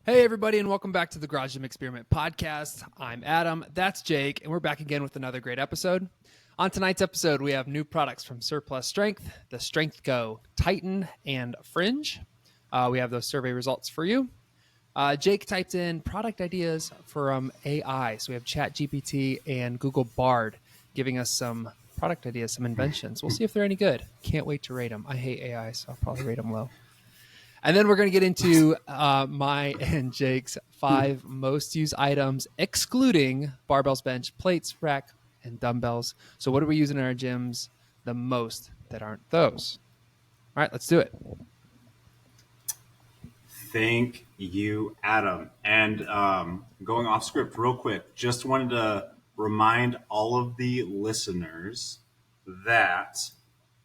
Hey, everybody, and welcome back to the Garage Gym Experiment podcast. I'm Adam, that's Jake, and we're back again with another great episode. On tonight's episode, we have new products from Surplus Strength, the Strength Go Titan, and Fringe. We have those survey results for you. Jake typed in product ideas from AI. So we have Chat GPT and Google Bard giving us some product ideas, some inventions. We'll see if they're any good. Can't wait to rate them. I hate AI, so I'll probably rate them low. And then we're going to get into my and Jake's 5 most used items, excluding barbells, bench, plates, rack, and dumbbells. So what are we using in our gyms the most that aren't those? All right, let's do it. Thank you, Adam. And going off script real quick, just wanted to remind all of the listeners that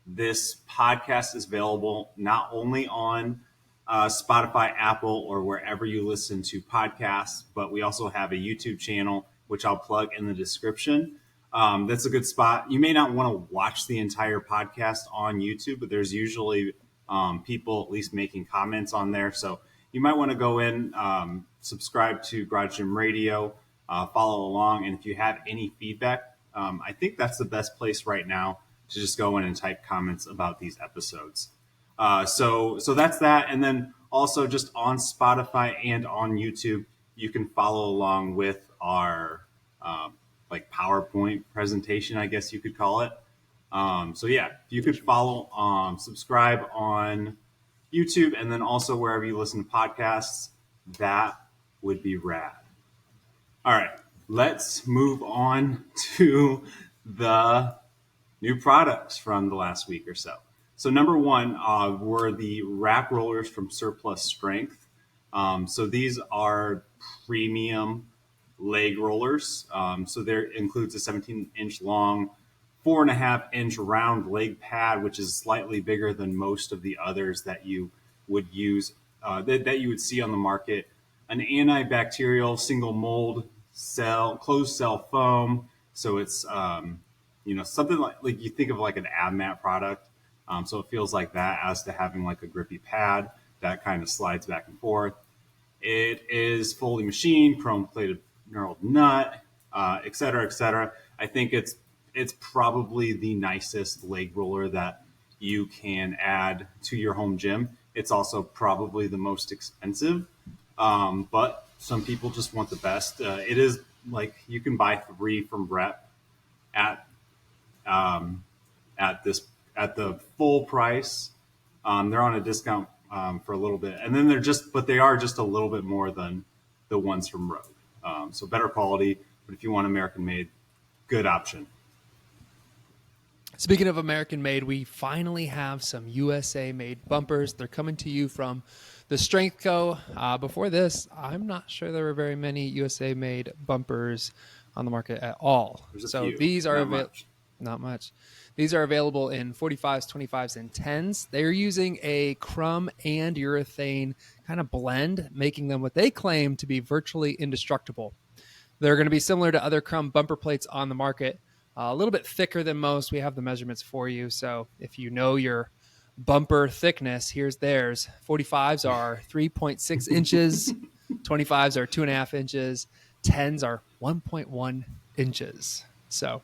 this podcast is available not only on Spotify, Apple, or wherever you listen to podcasts, but we also have a YouTube channel, which I'll plug in the description. That's a good spot. You may not want to watch the entire podcast on YouTube, but there's usually people at least making comments on there. So you might want to go in, subscribe to Garage Gym Radio, follow along. And if you have any feedback, I think that's the best place right now to just go in and type comments about these episodes. So that's that. And then also just on Spotify and on YouTube, you can follow along with our like PowerPoint presentation, I guess you could call it. So yeah, if you could follow, subscribe on YouTube, and then also wherever you listen to podcasts, that would be rad. All right, let's move on to the new products from the last week or so. So number one were the rack rollers from Surplus Strength. So these are premium leg rollers. So there includes a 17-inch long, 4.5-inch round leg pad, which is slightly bigger than most of the others that you would use, that you would see on the market. An antibacterial single mold closed cell foam. So it's something like you think of like an Abmat product. So it feels like that, as to having like a grippy pad that kind of slides back and forth. It is fully machined, chrome-plated knurled nut, et cetera, et cetera. I think it's probably the nicest leg roller that you can add to your home gym. It's also probably the most expensive, but some people just want the best. It is like you can buy 3 from Rep at the full price. They're on a discount for a little bit, and then they are just a little bit more than the ones from Rogue. So better quality, but if you want American made, good option. Speaking of American made, we finally have some USA made bumpers. They're coming to you from the Strength Co. Before this, I'm not sure there were very many USA made bumpers on the market at all. So few. These are not much. These are available in 45s, 25s, and 10s. They're using a crumb and urethane kind of blend, making them what they claim to be virtually indestructible. They're going to be similar to other crumb bumper plates on the market, a little bit thicker than most. We have the measurements for you. So if you know your bumper thickness, here's theirs. 45s are 3.6 inches. 25s are 2.5 inches. 10s are 1.1 inches. So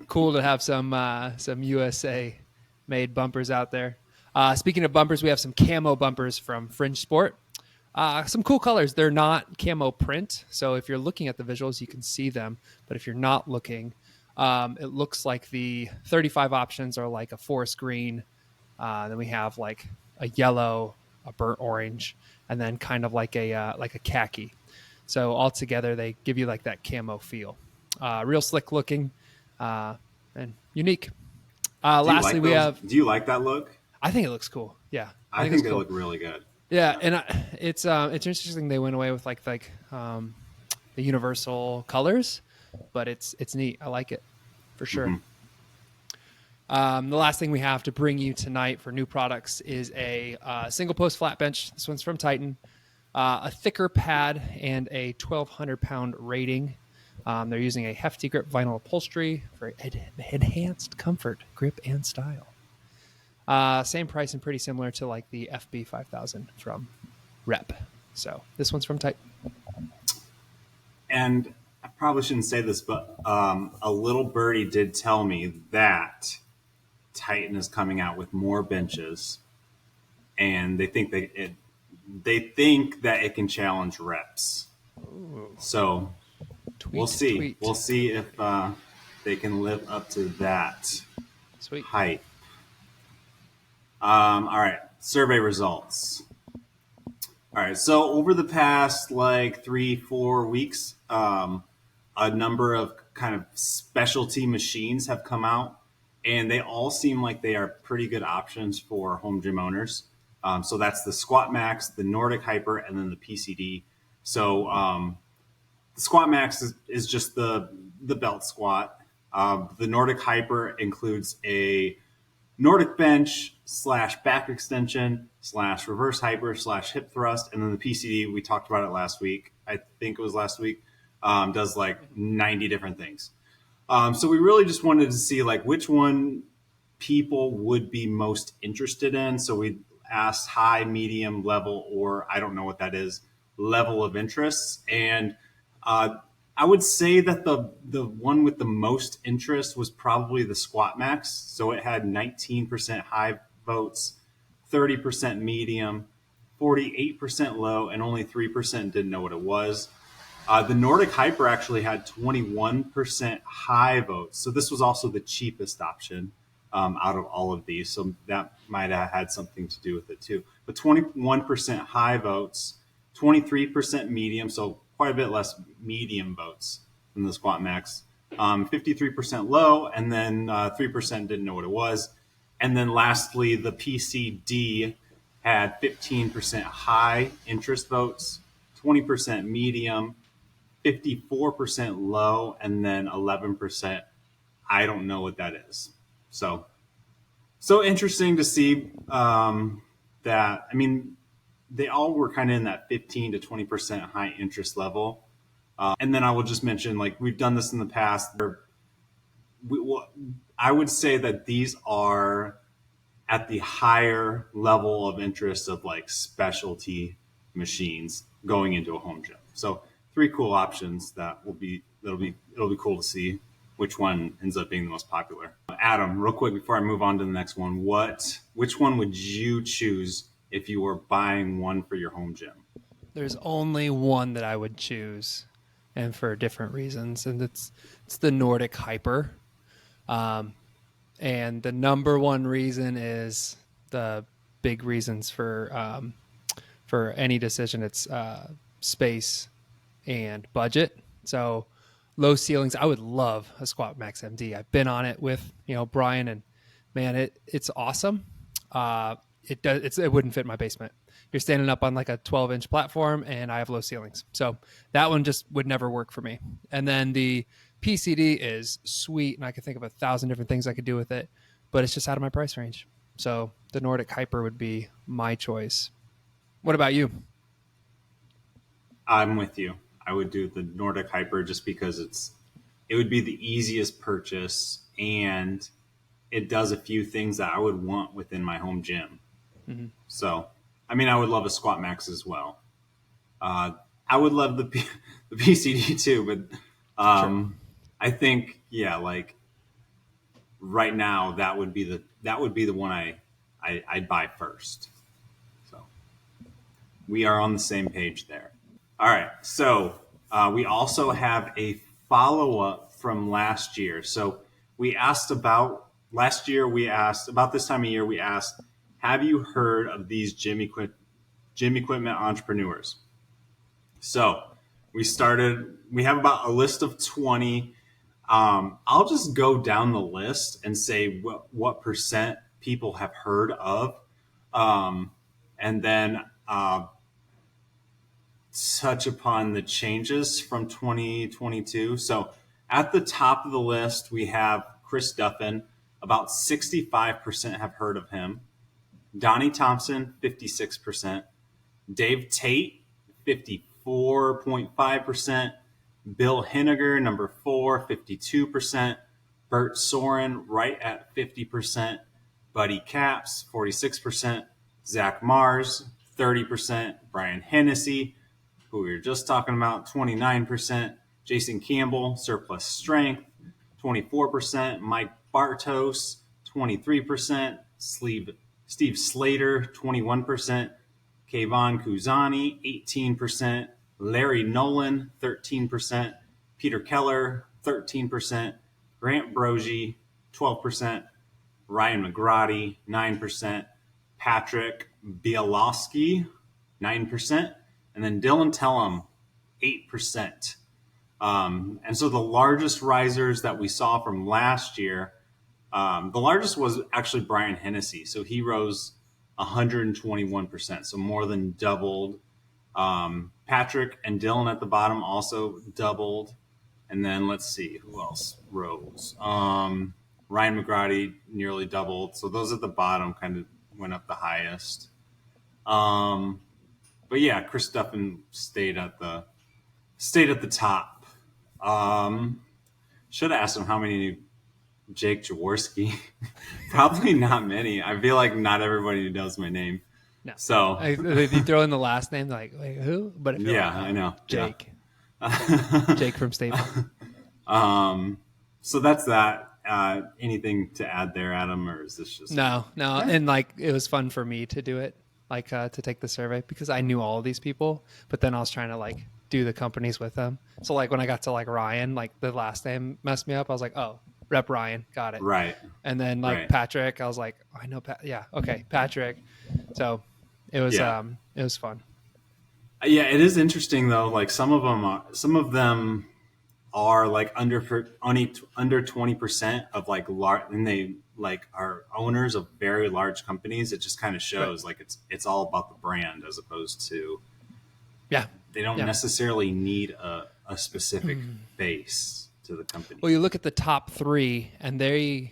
cool to have some USA made bumpers out there. Speaking of bumpers, we have some Camo Bumpers from Fringe Sport. Some cool colors. They're not camo print, so if you're looking at the visuals, you can see them. But if you're not looking, it looks like the 35 options are like a forest green. Then we have like a yellow, a burnt orange, and then kind of like a khaki. So all together, they give you like that camo feel. Real slick looking and unique. Lastly, we have. Do you like that look? I think it looks cool. Yeah, I think they look really good. Yeah, and it's interesting they went away with like the universal colors, but it's neat. I like it for sure. Mm-hmm. The last thing we have to bring you tonight for new products is a single post flat bench. This one's from Titan. A thicker pad and a 1,200 pound rating. They're using a hefty grip vinyl upholstery for enhanced comfort, grip, and style. Same price and pretty similar to like the FB 5000 from Rep. So this one's from Titan. And I probably shouldn't say this, but a little birdie did tell me that Titan is coming out with more benches, and they think that it can challenge reps. Ooh. So we'll see. Tweet. We'll see if they can live up to that Sweet. hype. All right, survey results. All right, so over the past like 3-4 weeks, a number of kind of specialty machines have come out, and they all seem like they are pretty good options for home gym owners. So that's the Squat Max, the Nordic Hyper, and then the PCD. So the Squat Max is just the belt squat. The Nordic Hyper includes a Nordic bench / back extension / reverse hyper / hip thrust. And then the PCD, we talked about it last week. I think it was last week, does like 90 different things. So we really just wanted to see like which one people would be most interested in. So we asked high, medium, level, or I don't know what that is, level of interest. And I would say that the one with the most interest was probably the Squat Max. So it had 19% high votes, 30% medium, 48% low, and only 3% didn't know what it was. The Nordic Hyper actually had 21% high votes. So this was also the cheapest option out of all of these. So that might have had something to do with it too. But 21% high votes, 23% medium, so quite a bit less medium votes than the Squat Max, 53% low, and then 3% didn't know what it was. And then lastly, the PCD had 15% high interest votes, 20% medium, 54% low, and then 11% I don't know what that is. So interesting to see that. I mean, they all were kind of in that 15 to 20% high interest level. And then I will just mention, like we've done this in the past. I would say that these are at the higher level of interest of like specialty machines going into a home gym. So 3 cool options it'll be cool to see which one ends up being the most popular. Adam, real quick before I move on to the next one, which one would you choose if you were buying one for your home gym? There's only one that I would choose, and for different reasons, and it's the Nordic Hyper. And the number one reason is the big reasons for any decision. It's space and budget. So low ceilings. I would love a Squat Max MD. I've been on it with Brian, and man, it's awesome. It wouldn't fit my basement. You're standing up on like a 12-inch platform, and I have low ceilings, so that one just would never work for me. And then the PCD is sweet, and I could think of 1,000 different things I could do with it, but it's just out of my price range. So the Nordic Hyper would be my choice. What about you? I'm with you. I would do the Nordic Hyper just because it would be the easiest purchase, and it does a few things that I would want within my home gym. Mm-hmm. So, I mean, I would love a Squat Max as well. I would love the PCD too, but sure. I think, like right now that would be the one I'd buy first. So we are on the same page there. All right. So we also have a follow-up from last year. So we asked about this time of year, we asked, have you heard of these gym equipment entrepreneurs? So we have about a list of 20. I'll just go down the list and say what percent people have heard of, and then touch upon the changes from 2022. So at the top of the list, we have Chris Duffin. About 65% have heard of him. Donnie Thompson, 56%. Dave Tate, 54.5%. Bill Henniger, number 4, 52%. Bert Soren, right at 50%. Buddy Caps, 46%. Zach Mars, 30%. Brian Hennessy, who we were just talking about, 29%. Jason Campbell, surplus strength, 24%. Mike Bartos, 23%. Steve Slater, 21%. Kayvon Kuzani, 18%. Larry Nolan, 13%. Peter Keller, 13%. Grant Brogy, 12%. Ryan McGrady, 9%. Patrick Bielowski, 9%. And then Dylan Tellum, 8%. And so the largest risers that we saw from last year, the largest was actually Brian Hennessy. So he rose 121%, so more than doubled. Patrick and Dylan at the bottom also doubled. And then let's see, who else rose? Ryan McGrady nearly doubled. So those at the bottom kind of went up the highest. But yeah, Chris Duffin stayed at the top. Should have asked him how many Jake Jaworski. Probably not many. I feel like not everybody knows my name. No. So if you throw in the last name, like, wait, who? But if yeah, I know. Jake. Yeah. Jake from Staple. So that's that. Anything to add there, Adam, or is this just No. And like, it was fun for me to do it, like to take the survey, because I knew all of these people, but then I was trying to like do the companies with them. So like when I got to like Ryan, like the last name messed me up. I was like, oh, Rep Ryan, got it. right? And then like Right. Patrick, I was like, oh, I know yeah, okay, Patrick. So it was it was fun. Yeah, it is interesting though. Like some of them are like under 20% of like large, and they like are owners of very large companies. It just kind of shows like it's all about the brand as opposed to they don't necessarily need a specific base to the company. Well, you look at the top three, and the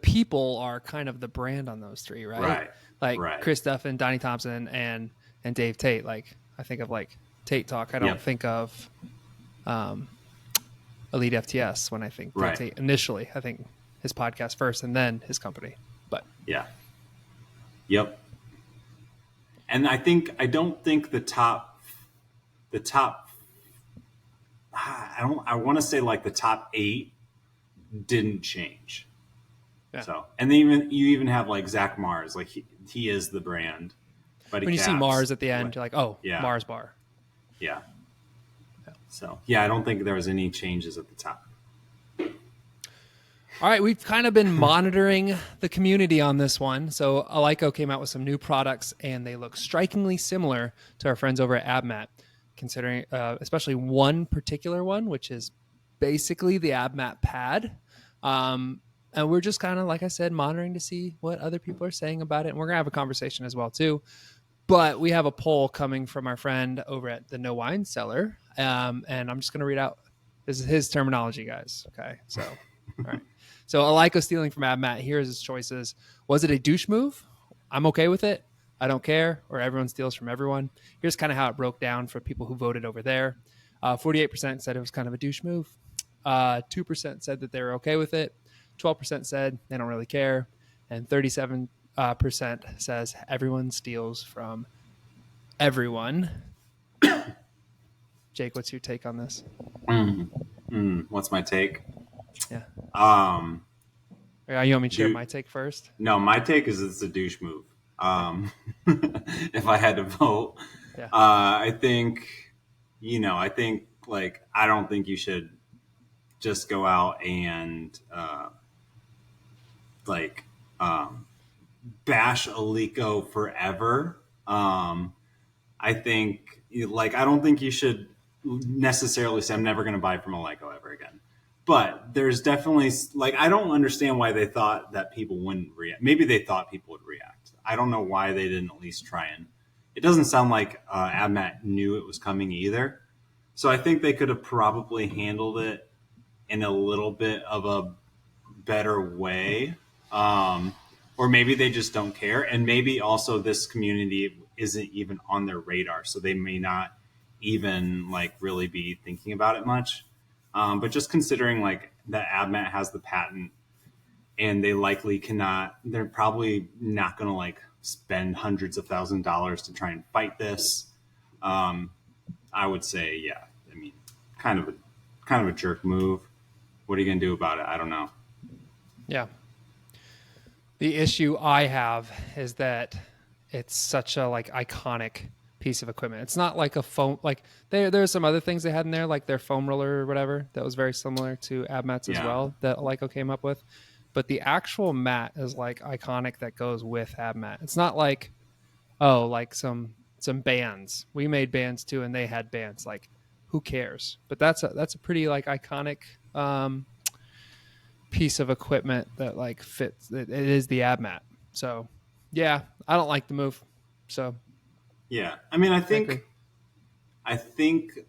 people are kind of the brand on those three, right? Right. Like Right. Chris Duffin, Donnie Thompson, and Dave Tate. Like I think of like Tate Talk. I don't think of Elite FTS when I think Dave Tate initially. I think his podcast first, and then his company. But yeah, yep. And I don't think the top. I want to say like the top 8 didn't change. Yeah. So, and then you even have like Zach Mars, like he is the brand. But when you see Mars at the end, you're like, oh, yeah. Mars bar. Yeah. So yeah, I don't think there was any changes at the top. All right, we've kind of been monitoring the community on this one. So Eleiko came out with some new products, and they look strikingly similar to our friends over at Abmat, considering especially one particular one, which is basically the Abmat pad. And we're just kind of, like I said, monitoring to see what other people are saying about it. And we're going to have a conversation as well, too. But we have a poll coming from our friend over at the No Wine Cellar. And I'm just going to read out. This is his terminology, guys. Okay, so, all right. So Eleiko stealing from Abmat. Here's his choices. Was it a douche move? I'm okay with it. I don't care. Or everyone steals from everyone. Here's kind of how it broke down for people who voted over there. 48% said it was kind of a douche move. 2% said that they were okay with it. 12% said they don't really care. And 37% says everyone steals from everyone. Jake, what's your take on this? What's my take? Yeah. You want me to share my take first? No, my take is it's a douche move. If I had to vote, I think like I don't think you should just go out and bash Eleiko forever. I think I don't think you should necessarily say I'm never going to buy from Eleiko ever again. But there's definitely I don't understand why they thought that people wouldn't react. Maybe they thought people would react. I don't know why they didn't at least try and. It doesn't sound like Abmat knew it was coming either. So I think they could have probably handled it in a little bit of a better way. Or maybe they just don't care. And maybe also this community isn't even on their radar. So they may not even really be thinking about it much. But just considering that Abmat has the patent and they likely cannot, they're probably not going to spend hundreds of thousands of dollars to try and fight this. I would say, yeah. I mean, kind of a jerk move. What are you gonna do about it? I don't know. Yeah. The issue I have is that it's such a like iconic piece of equipment. It's not like a foam, like there's some other things they had in there, like their foam roller or whatever, that was very similar to Abmat's as well, that Eleiko came up with. But the actual mat is like iconic that goes with Abmat. It's not like, oh, like some bands. We made bands too, and they had bands. Like, who cares? But that's a pretty like iconic piece of equipment that like fits. It is the Abmat. So yeah, I don't like the move. So yeah, I mean, I think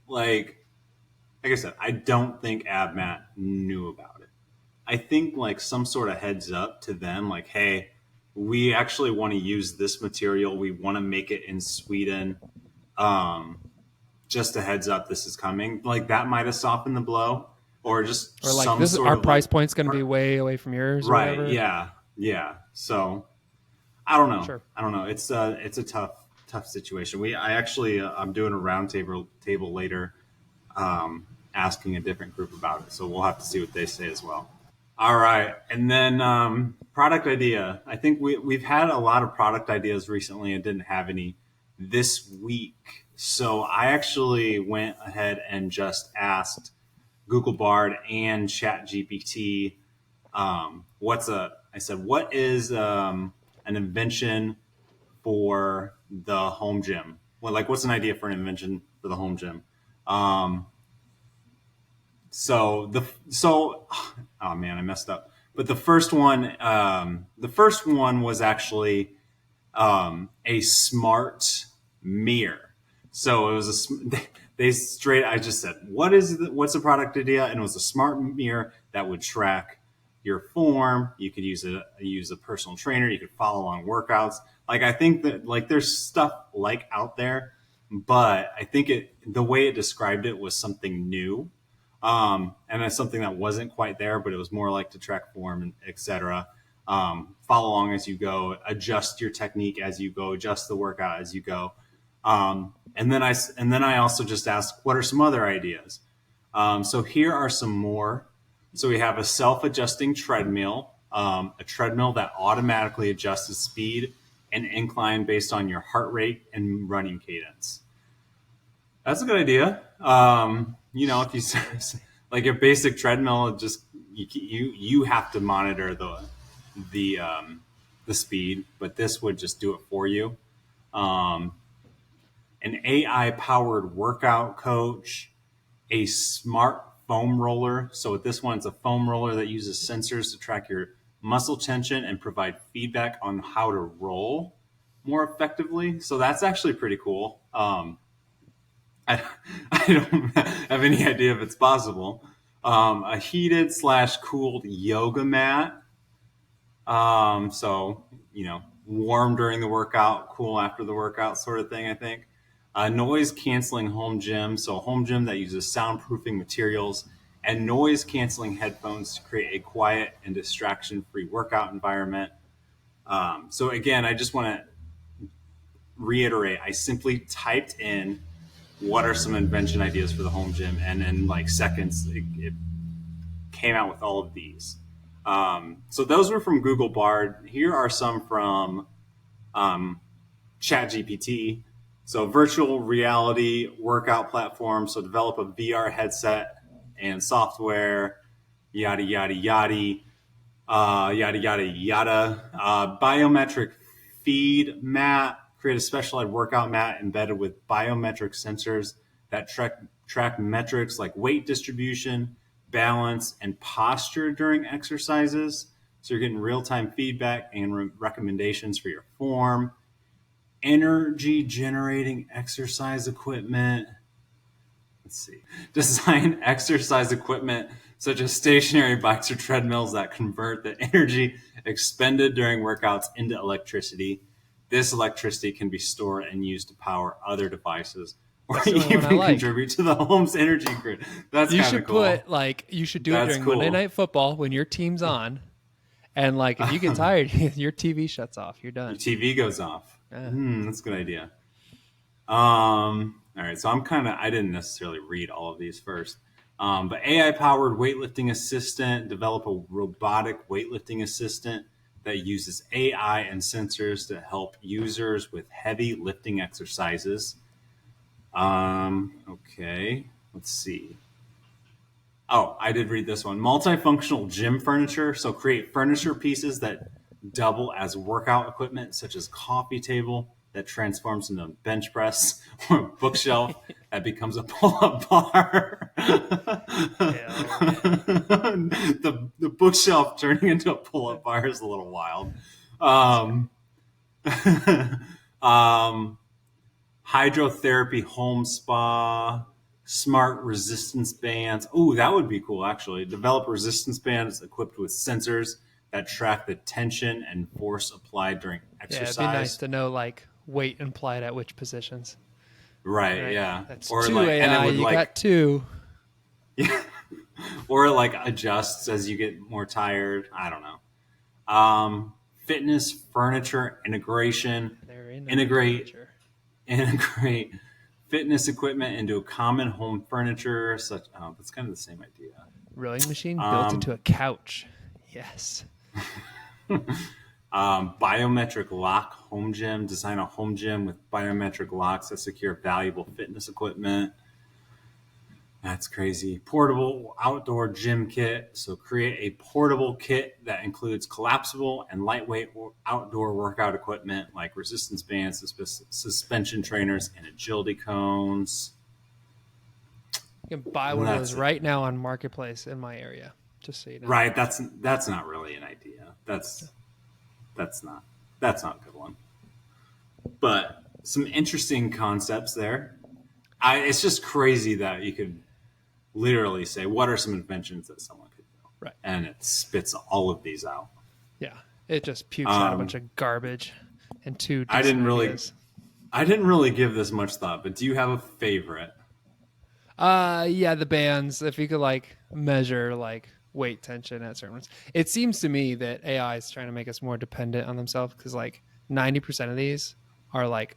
like I said, I don't think Abmat knew about it. I think like some sort of heads up to them, like, hey, we actually want to use this material. We want to make it in Sweden. Just a heads up, this is coming. Like that might have softened the blow, or just or like some this, sort our of price like, point's going to be way away from yours, or right? whatever. Yeah. So I don't know. Sure. I don't know. It's a tough situation. I'm doing a round table later, asking a different group about it. So we'll have to see what they say as well. All right, and then product idea. I think we've had a lot of product ideas recently and didn't have any this week. So I actually went ahead and just asked Google Bard and Chat GPT, I said, what is an invention for the home gym? Well, like, what's an idea for an invention for the home gym? Oh man, I messed up. But the first one was actually a smart mirror. So it was I just said, what's a product idea? And it was a smart mirror that would track your form. You could use a personal trainer. You could follow along workouts. Like, I think that like there's stuff like out there, but I think the way it described it was something new. And it's something that wasn't quite there, but it was more like to track form and etc. Follow along as you go, adjust your technique as you go, adjust the workout as you go. And then I also just asked, what are some other ideas? So here are some more. So we have a self-adjusting treadmill, a treadmill that automatically adjusts the speed and incline based on your heart rate and running cadence. That's a good idea. If you like your basic treadmill, just you have to monitor the speed, but this would just do it for you. An AI powered workout coach, a smart foam roller. So with this one, it's a foam roller that uses sensors to track your muscle tension and provide feedback on how to roll more effectively. So that's actually pretty cool. I don't have any idea if it's possible. A heated / cooled yoga mat. So, warm during the workout, cool after the workout sort of thing, I think. A noise canceling home gym. So a home gym that uses soundproofing materials and noise canceling headphones to create a quiet and distraction free workout environment. So again, I just want to reiterate, I simply typed in what are some invention ideas for the home gym, and in like seconds it came out with all of these. So those were from Google Bard. Here are some from Chat GPT. So virtual reality workout platform. So develop a VR headset and software, yada yada yada, yada yada yada. Biometric feed mat. Create a specialized workout mat embedded with biometric sensors that track metrics like weight distribution, balance, and posture during exercises. So you're getting real-time feedback and recommendations for your form. Energy generating exercise equipment. Let's see. Design exercise equipment such as stationary bikes or treadmills that convert the energy expended during workouts into electricity. This electricity can be stored and used to power other devices, or even contribute to the home's energy grid. That's kind of cool. You should do it during Monday Night Football when your team's on, And like if you get tired, your TV shuts off. You're Your done. TV goes off. Yeah. That's a good idea. All right, so I didn't necessarily read all of these first. But AI powered weightlifting assistant, develop a robotic weightlifting assistant that uses AI and sensors to help users with heavy lifting exercises. Okay, let's see. Oh, I did read this one. Multifunctional gym furniture. So create furniture pieces that double as workout equipment, such as coffee table that transforms into a bench press or a bookshelf that becomes a pull-up bar. The bookshelf turning into a pull-up bar is a little wild. Um, um, hydrotherapy home spa, smart resistance bands. Oh, that would be cool, actually. Develop resistance bands equipped with sensors that track the tension and force applied during Yeah, exercise. it'd be nice to know like weight applied at which positions. Right, Right. yeah. That's Or two like, and it AI. would You like, got two. or like adjusts as you get more tired. I don't know. Fitness furniture integration. They're in Integrate furniture. integrate fitness equipment into a common home furniture. That's kind of the same idea. Rowing machine built into a couch. Yes. Biometric lock home gym. Design a home gym with biometric locks that secure valuable fitness equipment. That's crazy. Portable outdoor gym kit. So create a portable kit that includes collapsible and lightweight outdoor workout equipment like resistance bands, suspension trainers, and agility cones. You can buy one of those right now on Marketplace in my area. Just so you know. Right. That's not really an idea. That's not a good one. But some interesting concepts there. It's just crazy that you could literally say, what are some inventions that someone could do? Right. And it spits all of these out. Yeah. It just pukes out a bunch of garbage and two I didn't ideas. really give this much thought, but do you have a favorite? Yeah, the bands. If you could like measure like weight tension at certain ones. It seems to me that AI is trying to make us more dependent on themselves because like 90% of these are like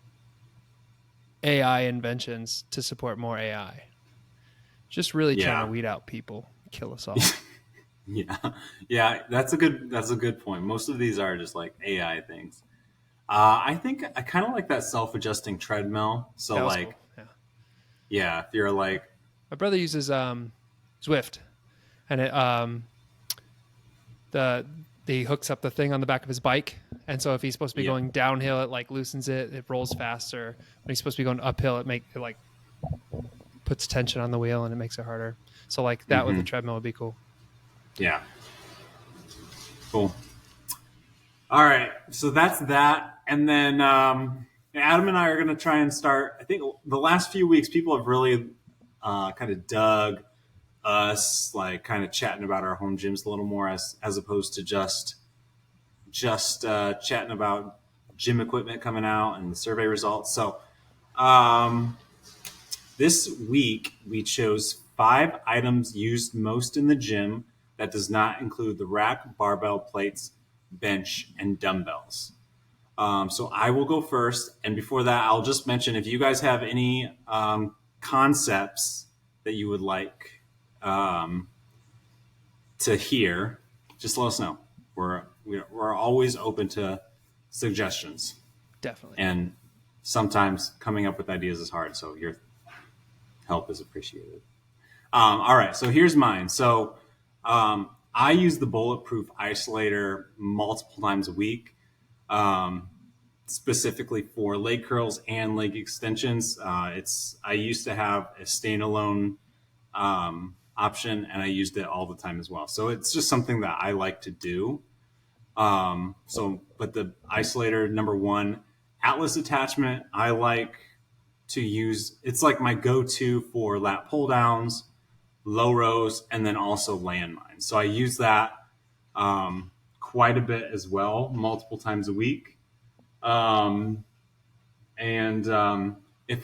AI inventions to support more AI. Just really trying to weed out people, kill us all. Yeah, that's a good point. Most of these are just like AI things. I think I kind of like that self-adjusting treadmill. So like, cool. yeah, if you're like, my brother uses Zwift, and it he hooks up the thing on the back of his bike, and so if he's supposed to be going downhill, it like loosens it, it rolls faster. When he's supposed to be going uphill, it like puts tension on the wheel and it makes it harder. So like that with the treadmill would be cool. Yeah. Cool. All right. So that's that. And then Adam and I are going to try and start. I think the last few weeks, people have really kind of dug us, like kind of chatting about our home gyms a little more as opposed to just chatting about gym equipment coming out and the survey results. So this week, we chose 5 items used most in the gym that does not include the rack, barbell, plates, bench, and dumbbells. So I will go first. And before that, I'll just mention if you guys have any concepts that you would like to hear, just let us know. We're always open to suggestions. Definitely. And sometimes coming up with ideas is hard. So your help is appreciated. All right, so here's mine. So I use the bulletproof isolator multiple times a week, specifically for leg curls and leg extensions. I used to have a standalone option, and I used it all the time as well. So it's just something that I like to do. But the isolator, number 1, Atlas attachment, I like to use. It's like my go-to for lat pull downs, low rows, and then also landmines. So I use that quite a bit as well, multiple times a week. If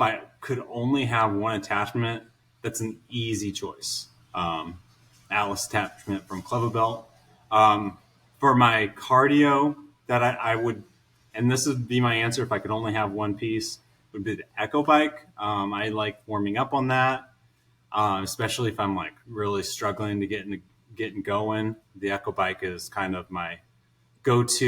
I could only have one attachment, that's an easy choice. Atlas attachment from Clever Belt. For my cardio, that I would, and this would be my answer if I could only have one piece, would be the Echo bike. I like warming up on that, especially if I'm like really struggling to getting going. The Echo bike is kind of my go-to.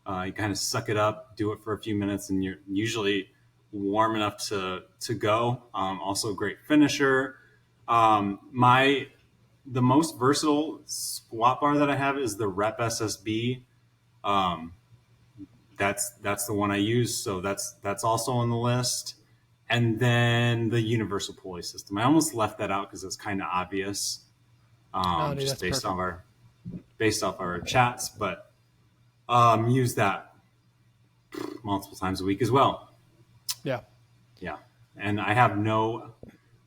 You kind of suck it up, do it for a few minutes, and you're usually warm enough to go. Also, a great finisher. The most versatile squat bar that I have is the Rep SSB. That's the one I use, so that's also on the list. And then the universal pulley system. I almost left that out because it's kind of obvious, No, dude, just that's perfect. based off our chats, but use that multiple times a week as well. Yeah. Yeah, and I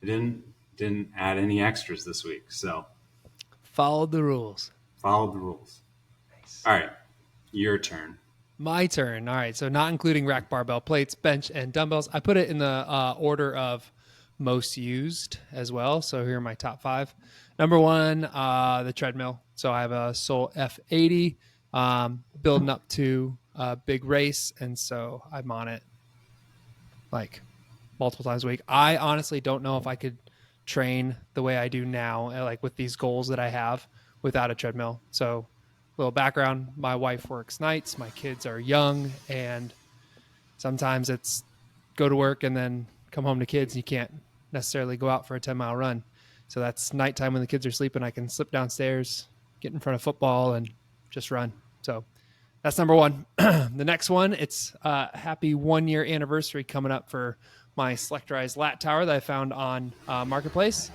didn't add any extras this week, so Followed the rules. followed the rules. Nice. All right, your turn. My turn. All right. So not including rack, barbell, plates, bench, and dumbbells. I put it in the order of most used as well. So here are my top 5. Number 1, the treadmill. So I have a Soul F80 building up to a big race. And so I'm on it like multiple times a week. I honestly don't know if I could train the way I do now, like with these goals that I have without a treadmill. So little background, my wife works nights, my kids are young, and sometimes it's go to work and then come home to kids. You can't necessarily go out for a 10-mile run. So that's nighttime when the kids are sleeping. I can slip downstairs, get in front of football, and just run. So that's number 1. The next one, it's a happy 1-year anniversary coming up for my selectorized lat tower that I found on Marketplace.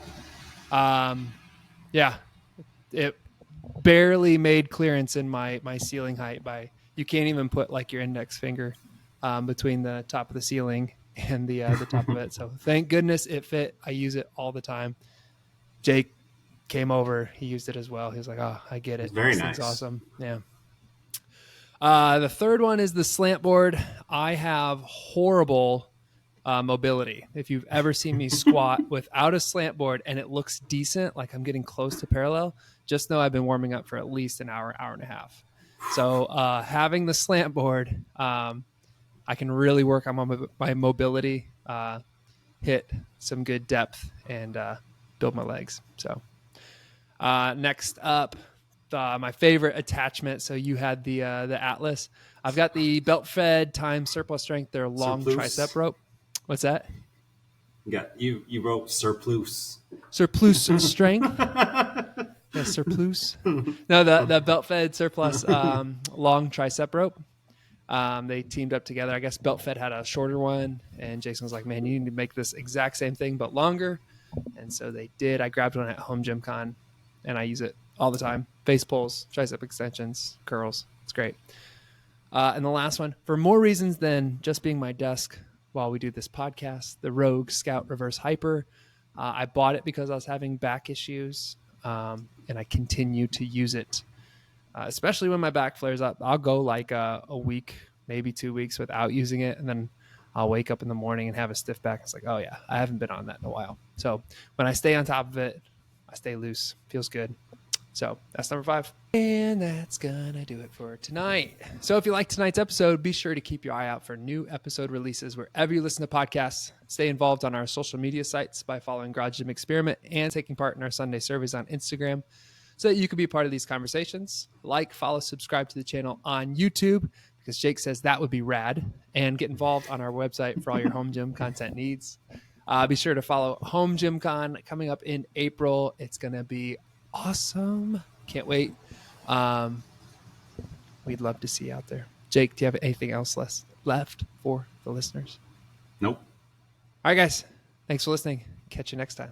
Yeah, it barely made clearance in my ceiling height. By you can't even put like your index finger between the top of the ceiling and the top of it. So thank goodness it fit. I use it all the time. Jake came over. He used it as well. He was like, "Oh, I get it. It's very this nice. thing's awesome." Yeah. The third one is the slant board. I have horrible mobility. If you've ever seen me squat without a slant board and it looks decent, like I'm getting close to parallel, just know I've been warming up for at least an hour, hour and a half. So having the slant board, I can really work on my mobility, hit some good depth, and build my legs. So next up, my favorite attachment. So you had the Atlas. I've got the belt fed times surplus strength. Their long tricep rope. What's that? You wrote surplus. Surplus strength. Yeah, surplus. No, the belt fed surplus long tricep rope. They teamed up together. I guess belt fed had a shorter one, and Jason was like, "Man, you need to make this exact same thing but longer." And so they did. I grabbed one at Home Gym Con, and I use it all the time. Face pulls, tricep extensions, curls. It's great. And the last one, for more reasons than just being my desk while we do this podcast, the Rogue Scout Reverse Hyper. I bought it because I was having back issues, and I continue to use it, especially when my back flares up. I'll go like a week, maybe 2 weeks without using it, and then I'll wake up in the morning and have a stiff back. It's like, oh yeah, I haven't been on that in a while. So when I stay on top of it, I stay loose. Feels good. So that's number 5. And that's going to do it for tonight. So if you like tonight's episode, be sure to keep your eye out for new episode releases wherever you listen to podcasts. Stay involved on our social media sites by following Garage Gym Experiment and taking part in our Sunday surveys on Instagram so that you can be a part of these conversations. Like, follow, subscribe to the channel on YouTube because Jake says that would be rad. And get involved on our website for all your home gym content needs. Be sure to follow Home Gym Con coming up in April. It's going to be awesome. Can't wait. We'd love to see you out there. Jake, do you have anything else left for the listeners? Nope. All right, guys. Thanks for listening. Catch you next time.